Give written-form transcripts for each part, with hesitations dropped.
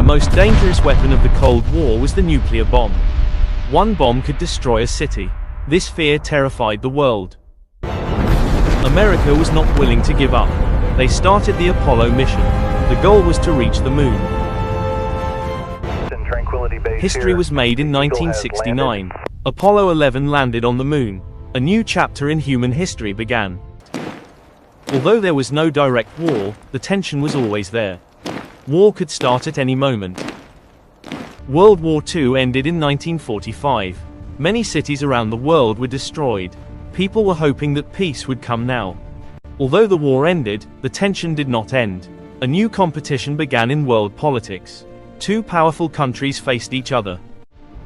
most dangerous weapon of the Cold War was the nuclear bomb. One bomb could destroy a city. This fear terrified the world. America was not willing to give up. They started the Apollo mission. The goal was to reach the moon. History was made in 1969. Apollo 11 landed on the moon. A new chapter in human history began. Although there was no direct war, the tension was always there. War could start at any moment. World War II ended in 1945. Many cities around the world were destroyed. People were hoping that peace would come now. Although the war ended, the tension did not end. A new competition began in world politics. Two powerful countries faced each other.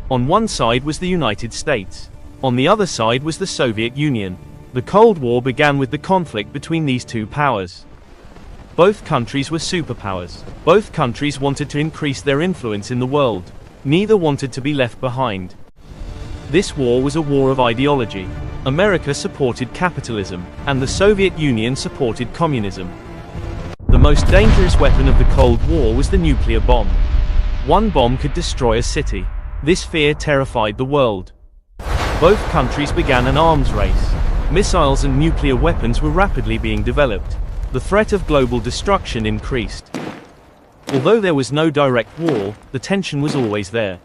On one side was the United States. On the other side was the Soviet Union. The Cold War began with the conflict between these two powers. Both countries were superpowers. Both countries wanted to increase their influence in the world. Neither wanted to be left behind. This war was a war of ideology. America supported capitalism, and the Soviet Union supported communism. The most dangerous weapon of the Cold War was the nuclear bomb. One bomb could destroy a city. This fear terrified the world. Both countries began an arms race. Missiles and nuclear weapons were rapidly being developed. The threat of global destruction increased. Although there was no direct war, the tension was always there.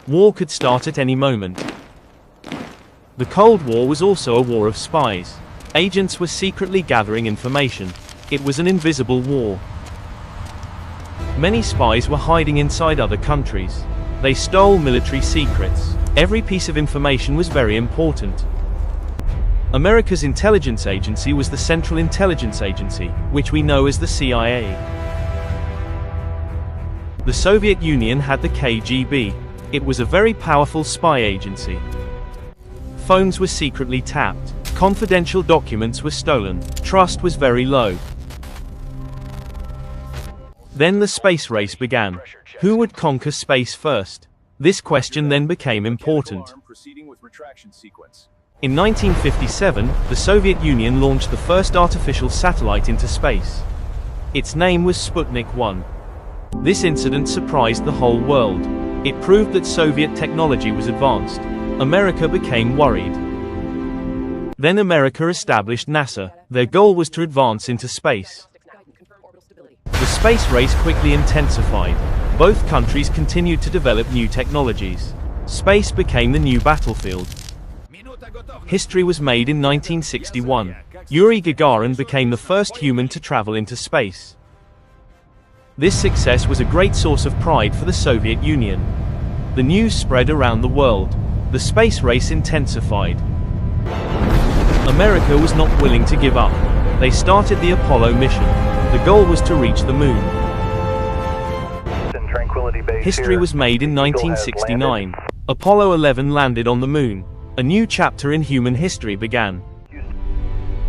War could start at any moment. The Cold War was also a war of spies. Agents were secretly gathering information. It was an invisible war. Many spies were hiding inside other countries. They stole military secrets. Every piece of information was very important. America's intelligence agency was the Central Intelligence Agency, which we know as the CIA. The Soviet Union had the KGB. It was a very powerful spy agency. Phones were secretly tapped. Confidential documents were stolen. Trust was very low. Then the space race began. Who would conquer space first? This question then became important. In 1957, the Soviet Union launched the first artificial satellite into space. Its name was Sputnik 1. This incident surprised the whole world. It proved that Soviet technology was advanced. America became worried. Then America established NASA. Their goal was to advance into space. The space race quickly intensified. Both countries continued to develop new technologies. Space became the new battlefield. History was made in 1961. Yuri Gagarin became the first human to travel into space. This success was a great source of pride for the Soviet Union. The news spread around the world. The space race intensified. America was not willing to give up. They started the Apollo mission. The goal was to reach the moon. History was made in 1969. Apollo 11 landed on the moon. A new chapter in human history began.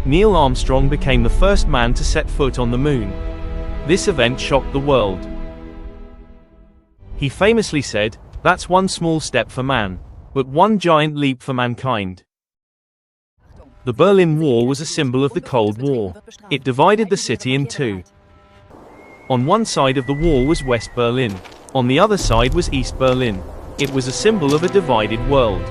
Neil Armstrong became the first man to set foot on the moon. This event shocked the world. He famously said, "That's one small step for man, but one giant leap for mankind." The Berlin Wall was a symbol of the Cold War. It divided the city in two. On one side of the wall was West Berlin. On the other side was East Berlin. It was a symbol of a divided world.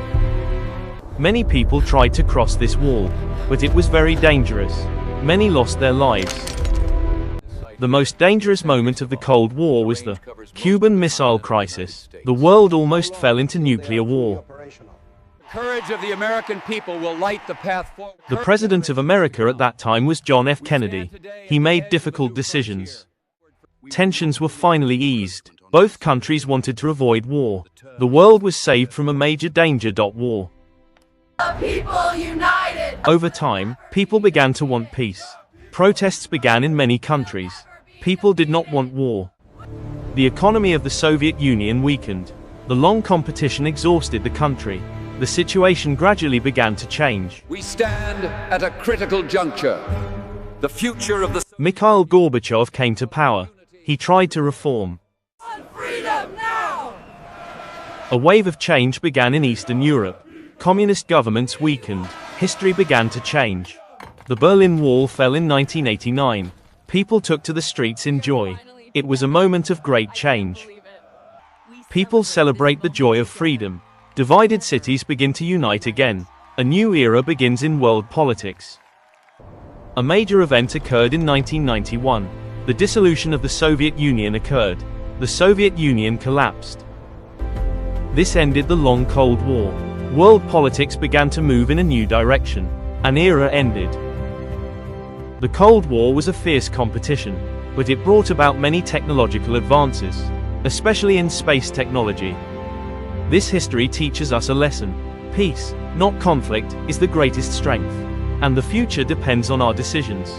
Many people tried to cross this wall, but it was very dangerous. Many lost their lives. The most dangerous moment of the Cold War was the Cuban Missile Crisis. The world almost fell into nuclear war. Courage of the American people will light the path forward. The President of America at that time was John F. Kennedy. He made difficult decisions. Tensions were finally eased. Both countries wanted to avoid war. The world was saved from a major danger. War. The people united! Over time, people began to want peace. Protests began in many countries. People did not want war. The economy of the Soviet Union weakened. The long competition exhausted the country. The situation gradually began to change. We stand at a critical juncture. The future of the... Mikhail Gorbachev came to power. He tried to reform. Freedom now! A wave of change began in Eastern Europe. Communist governments weakened. History began to change. The Berlin Wall fell in 1989. People took to the streets in joy. It was a moment of great change. People celebrate the joy of freedom. Divided cities begin to unite again. A new era begins in world politics. A major event occurred in 1991. The dissolution of the Soviet Union occurred. The Soviet Union collapsed. This ended the long Cold War. World politics began to move in a new direction. An era ended. The Cold War was a fierce competition, but it brought about many technological advances, especially in space technology. This history teaches us a lesson. Peace, not conflict, is the greatest strength. And the future depends on our decisions.